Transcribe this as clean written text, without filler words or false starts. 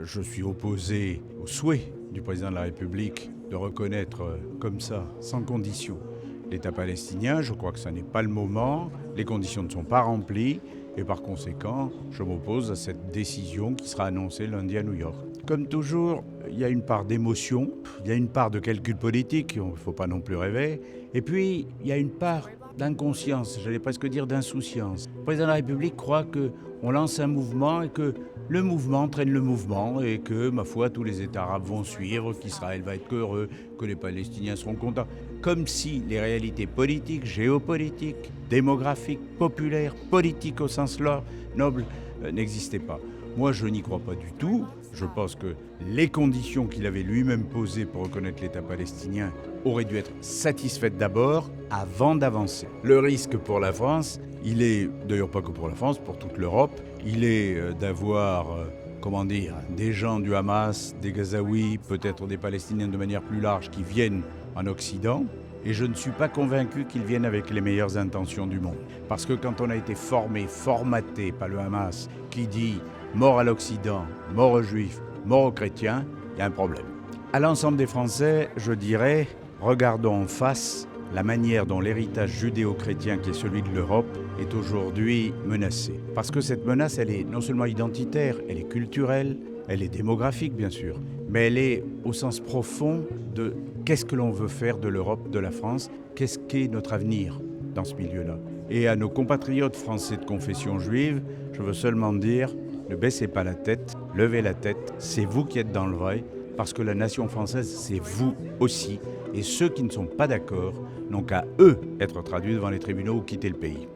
Je suis opposé au souhait du président de la République de reconnaître comme ça, sans condition, l'État palestinien. Je crois que ce n'est pas le moment, les conditions ne sont pas remplies et par conséquent, je m'oppose à cette décision qui sera annoncée lundi à New York. Comme toujours, il y a une part d'émotion, il y a une part de calcul politique, il ne faut pas non plus rêver, et puis il y a une part d'inconscience, j'allais presque dire d'insouciance. Le président de la République croit qu'on lance un mouvement et que le mouvement entraîne le mouvement et que, ma foi, tous les États arabes vont suivre, qu'Israël va être heureux, que les Palestiniens seront contents. Comme si les réalités politiques, géopolitiques, démographiques, populaires, politiques au sens noble n'existaient pas. Moi, je n'y crois pas du tout. Je pense que les conditions qu'il avait lui-même posées pour reconnaître l'État palestinien auraient dû être satisfaites d'abord avant d'avancer. Le risque pour la France, il est, d'ailleurs pas que pour la France, pour toute l'Europe, il est d'avoir, des gens du Hamas, des Gazaouis, peut-être des Palestiniens de manière plus large qui viennent en Occident. Et je ne suis pas convaincu qu'ils viennent avec les meilleures intentions du monde. Parce que quand on a été formaté par le Hamas, qui dit mort à l'Occident, mort aux Juifs, mort aux chrétiens, il y a un problème. À l'ensemble des Français, je dirais, regardons en face la manière dont l'héritage judéo-chrétien qui est celui de l'Europe est aujourd'hui menacé. Parce que cette menace, elle est non seulement identitaire, elle est culturelle, elle est démographique bien sûr, mais elle est au sens profond de qu'est-ce que l'on veut faire de l'Europe, de la France, qu'est-ce qu'est notre avenir dans ce milieu-là. Et à nos compatriotes français de confession juive, je veux seulement dire, ne baissez pas la tête, levez la tête, c'est vous qui êtes dans le vrai, parce que la nation française, c'est vous aussi. Et ceux qui ne sont pas d'accord n'ont qu'à eux être traduits devant les tribunaux ou quitter le pays.